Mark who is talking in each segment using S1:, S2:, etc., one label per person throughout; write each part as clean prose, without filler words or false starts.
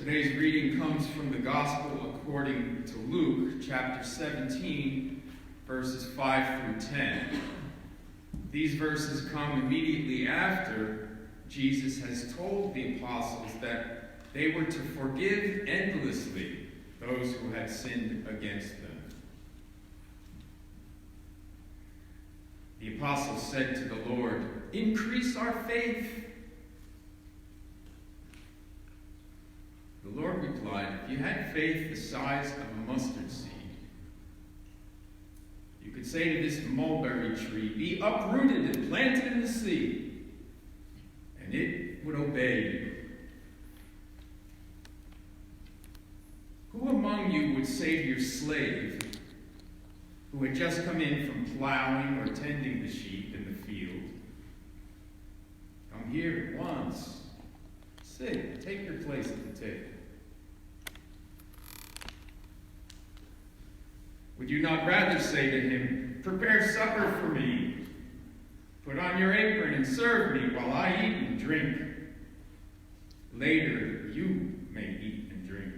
S1: Today's reading comes from the Gospel according to Luke, chapter 17, verses 5 through 10. These verses come immediately after Jesus has told the apostles that they were to forgive endlessly those who had sinned against them. The apostles said to the Lord, "Increase our faith." The Lord replied, "If you had faith the size of a mustard seed, you could say to this mulberry tree, 'Be uprooted and planted in the sea,' and it would obey you. Who among you would say to your slave, who had just come in from plowing or tending the sheep in the field, 'Come here at once, sit, take your place at the table'? Would you not rather say to him, 'Prepare supper for me, put on your apron and serve me while I eat and drink. Later you may eat and drink'?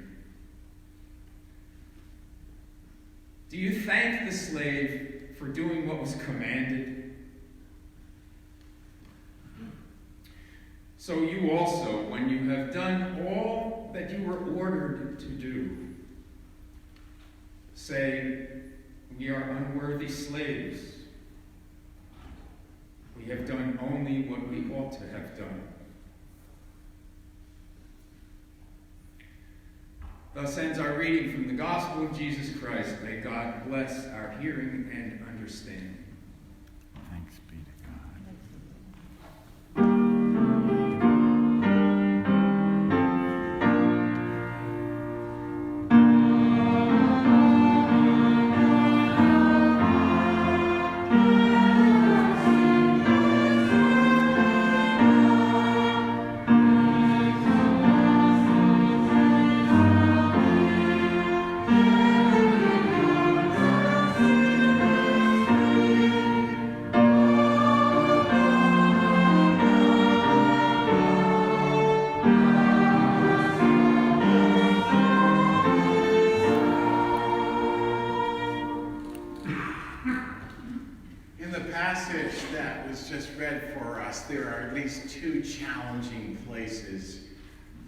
S1: Do you thank the slave for doing what was commanded? So you also, when you have done all that you were ordered to do, say, 'We are unworthy slaves. We have done only what we ought to have done.'" Thus ends our reading from the Gospel of Jesus Christ. May God bless our hearing and understanding.
S2: Thanks be to God.
S3: That was just read for us, there are at least two challenging places.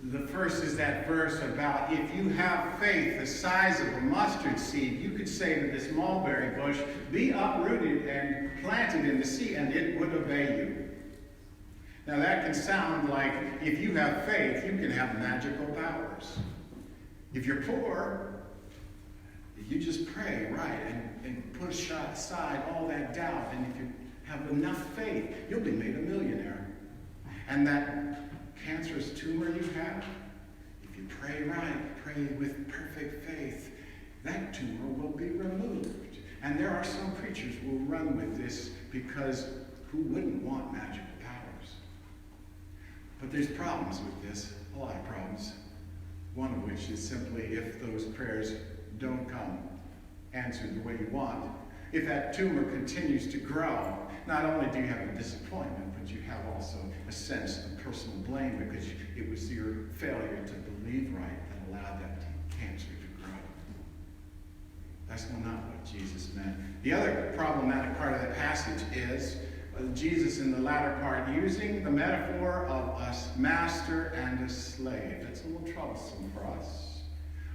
S3: The first is that verse about, if you have faith the size of a mustard seed, you could say to this mulberry bush, "Be uprooted and planted in the sea," and it would obey you. Now that can sound like, if you have faith, you can have magical powers. If you're poor, you just pray, right, and push aside all that doubt, and if you have enough faith, you'll be made a millionaire. And that cancerous tumor you have, if you pray right, pray with perfect faith, that tumor will be removed. And there are some preachers who will run with this, because who wouldn't want magical powers? But there's problems with this, a lot of problems. One of which is simply, if those prayers don't come answered the way you want, if that tumor continues to grow, not only do you have a disappointment, but you have also a sense of personal blame, because it was your failure to believe right that allowed that cancer to grow. That's not what Jesus meant. The other problematic part of that passage is Jesus in the latter part using the metaphor of a master and a slave. That's a little troublesome for us.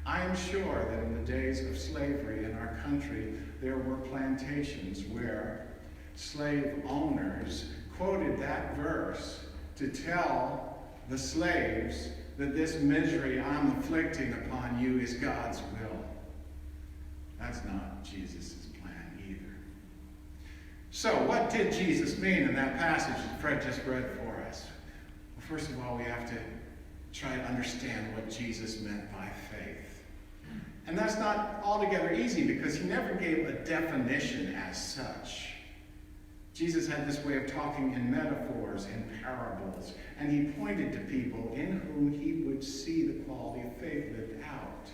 S3: I am sure that in the days of slavery in our country, there were plantations where slave owners quoted that verse to tell the slaves that this misery I'm inflicting upon you is God's will. That's not Jesus' plan either. So what did Jesus mean in that passage that Fred just read for us? Well, first of all, we have to try to understand what Jesus meant by faith. And that's not altogether easy, because he never gave a definition as such. Jesus had this way of talking in metaphors and parables, and he pointed to people in whom he would see the quality of faith lived out.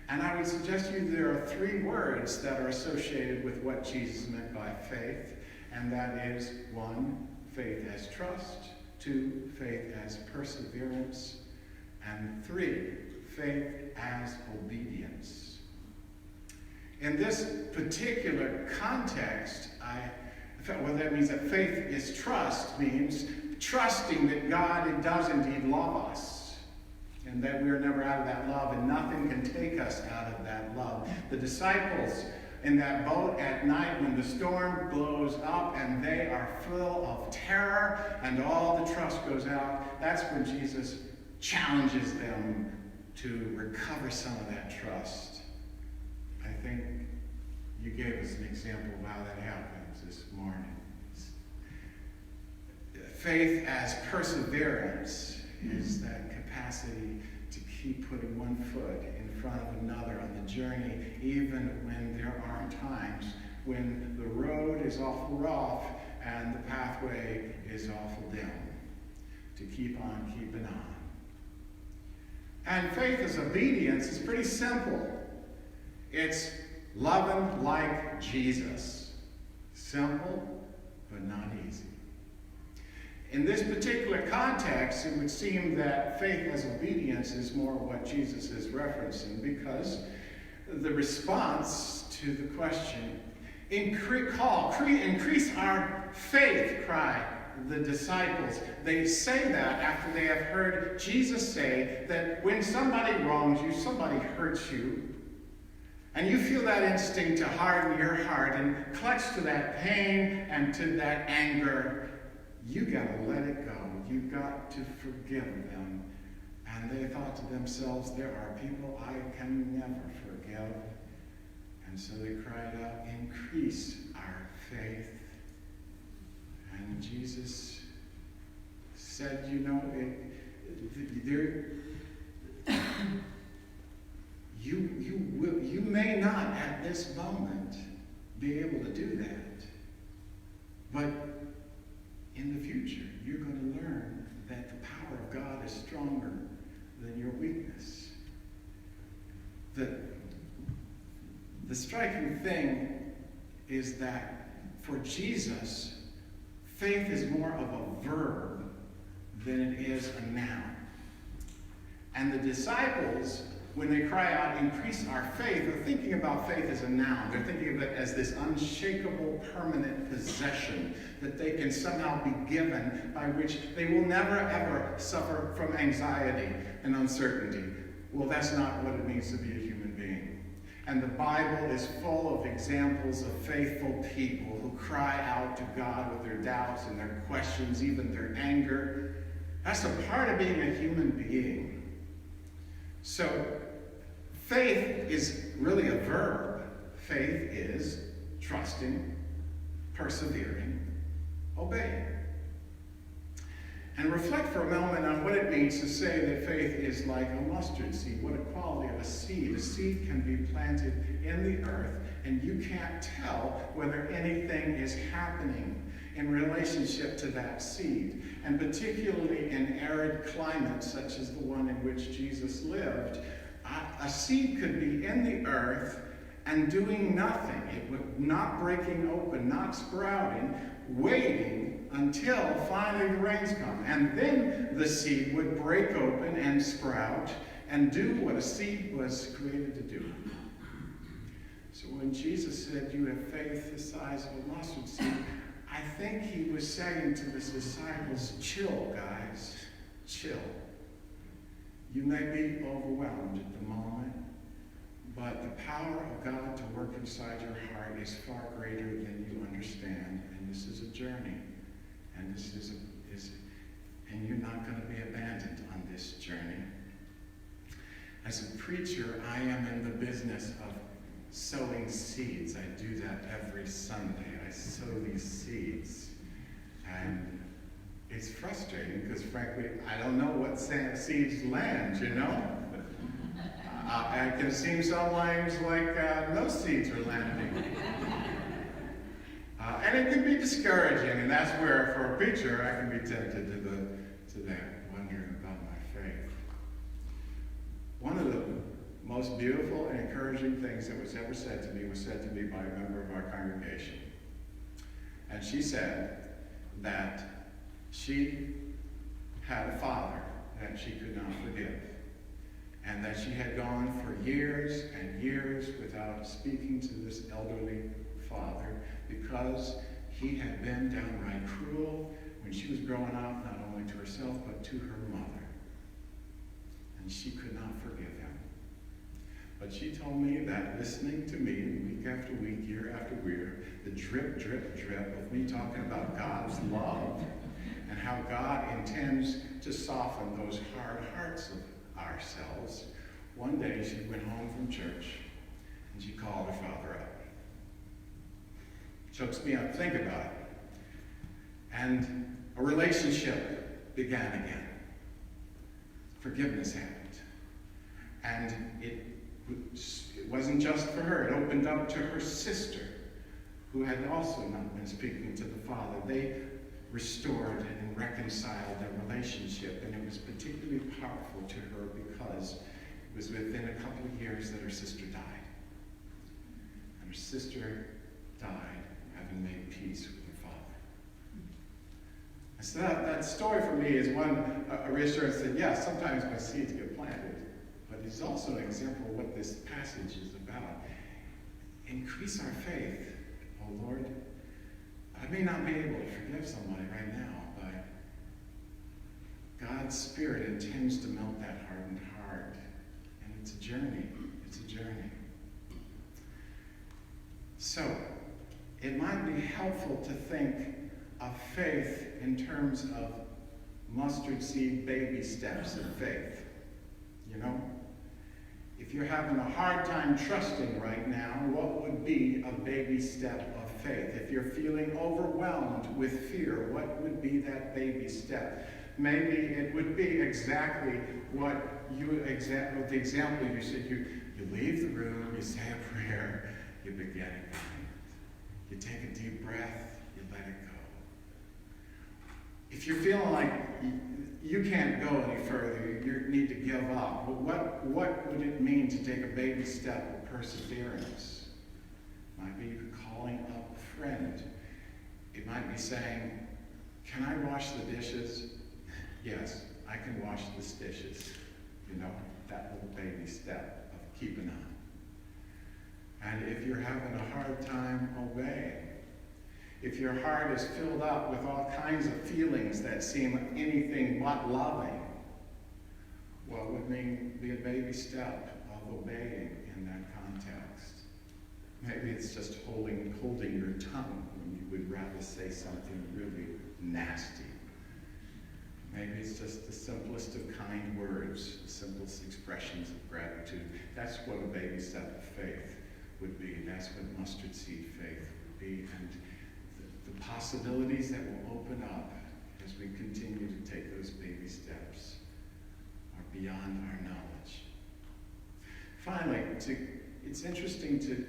S3: And I would suggest to you there are three words that are associated with what Jesus meant by faith, and that is, 1, faith as trust, 2, faith as perseverance, And 3, faith as obedience. In this particular context, well, that means that faith is trust, means trusting that God does indeed love us, and that we are never out of that love, and nothing can take us out of that love. The disciples in that boat at night when the storm blows up and they are full of terror and all the trust goes out, that's when Jesus challenges them to recover some of that trust. I think you gave us an example of how that happens this morning. Faith as perseverance is that capacity to keep putting one foot in front of another on the journey, even when there are times when the road is awful rough and the pathway is awful dim. To keep on keeping on. And faith as obedience is pretty simple. It's loving like Jesus. Simple, but not easy. In this particular context, it would seem that faith as obedience is more what Jesus is referencing, because the response to the question, increase our faith, cry the disciples. They say that after they have heard Jesus say that when somebody wrongs you, somebody hurts you, and you feel that instinct to harden your heart and clutch to that pain and to that anger, you got to let it go. You got to forgive them. And they thought to themselves, there are people I can never forgive. And so they cried out, increase our faith. And Jesus said, you may not at this moment be able to do that. But in the future, you're going to learn that the power of God is stronger than your weakness. The striking thing is that for Jesus, faith is more of a verb than it is a noun. And the disciples, when they cry out, increase our faith, they're thinking about faith as a noun. They're thinking of it as this unshakable, permanent possession that they can somehow be given, by which they will never, ever suffer from anxiety and uncertainty. Well, that's not what it means to be a human being. And the Bible is full of examples of faithful people who cry out to God with their doubts and their questions, even their anger. That's a part of being a human being. So, faith is really a verb. Faith is trusting, persevering, obeying. And reflect for a moment on what it means to say that faith is like a mustard seed. What a quality of a seed. A seed can be planted in the earth, and you can't tell whether anything is happening in relationship to that seed. And particularly in arid climates, such as the one in which Jesus lived, a seed could be in the earth and doing nothing. It would not breaking open, not sprouting, waiting until finally the rains come. And then the seed would break open and sprout and do what a seed was created to do. So when Jesus said, you have faith the size of a mustard seed, I think he was saying to his disciples, chill, guys, chill. You may be overwhelmed at the moment, but the power of God to work inside your heart is far greater than you understand. And this is a journey. And and you're not going to be abandoned on this journey. As a preacher, I am in the business of sowing seeds. I do that every Sunday. I sow these seeds. And it's frustrating because, frankly, I don't know what seeds land, you know? It can seem sometimes like no seeds are landing. And it can be discouraging, and that's where, for a preacher, I can be tempted to that, wondering about my faith. One of the most beautiful and encouraging things that was ever said to me was said to me by a member of our congregation. And she said that she had a father that she could not forgive, and that she had gone for years and years without speaking to this elderly father because he had been downright cruel when she was growing up, not only to herself but to her mother. And she could not forgive him. But she told me that listening to me week after week, year after year, the drip, drip, drip of me talking about God's love and how God intends to soften those hard hearts of ourselves. One day she went home from church and she called her father up. Chokes me up, think about it. And a relationship began again. Forgiveness happened. And it wasn't just for her. It opened up to her sister, who had also not been speaking to the father. They restored and reconciled their relationship, and it was particularly powerful to her because it was within a couple of years that her sister died. And her sister died having made peace with her father. And so that story for me is one, a reassurance that, yes, sometimes my seeds get planted, but it's also an example of what this passage is about. Increase our faith. Oh Lord, I may not be able to forgive somebody right now, but God's Spirit intends to melt that hardened heart. And it's a journey. It's a journey. So, it might be helpful to think of faith in terms of mustard seed baby steps of faith. You know? If you're having a hard time trusting right now, what would be a baby step of faith? If you're feeling overwhelmed with fear, what would be that baby step? Maybe it would be exactly what the example you said. You leave the room, you say a prayer, you begin again. You take a deep breath, you let it go. If you're feeling like you can't go any further, you need to give up, what would it mean to take a baby step of perseverance? It might be calling up a friend. It might be saying, can I wash the dishes? Yes, I can wash these dishes. You know, that little baby step of keeping on. And if you're having a hard time obeying, if your heart is filled up with all kinds of feelings that seem anything but loving, what would be a baby step of obeying in that context? Maybe it's just holding your tongue when you would rather say something really nasty. Maybe it's just the simplest of kind words, the simplest expressions of gratitude. That's what a baby step of faith would be. That's what mustard seed faith would be. And the possibilities that will open up as we continue to take those baby steps are beyond our knowledge. Finally, it's interesting to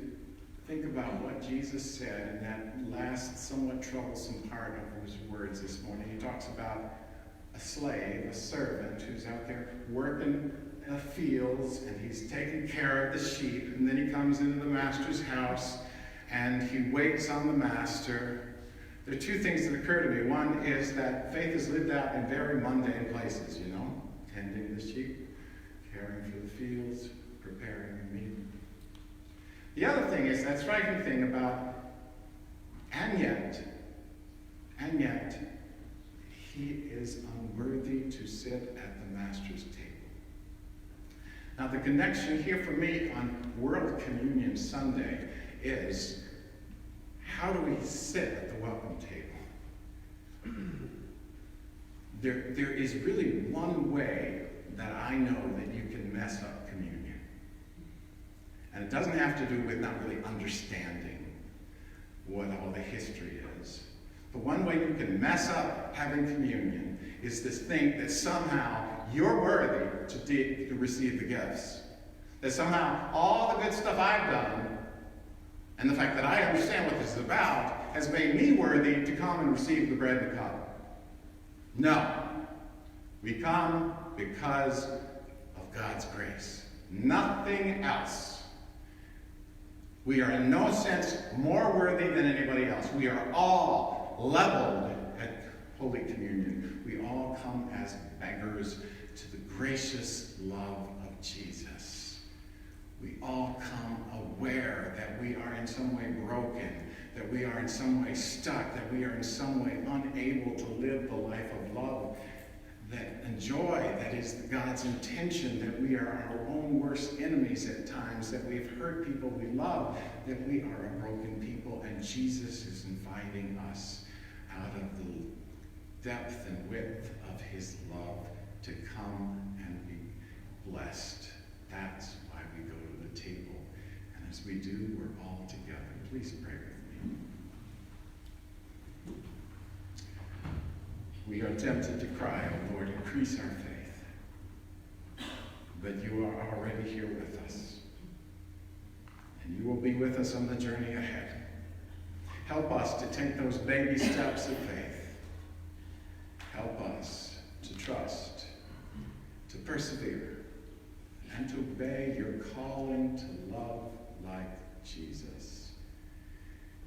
S3: think about what Jesus said in that last somewhat troublesome part of his words this morning. He talks about a slave, a servant, who's out there working in the fields, and he's taking care of the sheep, and then he comes into the master's house, and he waits on the master. There are two things that occur to me. One is that faith is lived out in very mundane places, you know, tending the sheep, caring for the fields, preparing a meal. The other thing is that striking thing about, and yet, he is unworthy to sit at the master's table. Now, the connection here for me on World Communion Sunday is, how do we sit at the welcome table? There is really one way that I know that you can mess up communion. And it doesn't have to do with not really understanding what all the history is. The one way you can mess up having communion is this thing that somehow you're worthy to receive the gifts. That somehow all the good stuff I've done and the fact that I understand what this is about has made me worthy to come and receive the bread and the cup. No. We come because of God's grace. Nothing else. We are in no sense more worthy than anybody else. We are all leveled at Holy Communion, we all come as beggars to the gracious love of Jesus. We all come aware that we are in some way broken, that we are in some way stuck, that we are in some way unable to live the life of love and joy that is God's intention, that we are our own worst enemies at times, that we've hurt people we love, that we are a broken people, and Jesus is inviting us out of the depth and width of his love to come and be blessed. That's why we go to the table. And as we do, we're all together. Please pray with me. We are tempted to cry, "Oh Lord, increase our faith." But you are already here with us. And you will be with us on the journey ahead. Help us to take those baby steps of faith. Help us to trust, to persevere, and to obey your calling to love like Jesus.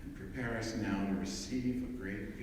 S3: And prepare us now to receive a great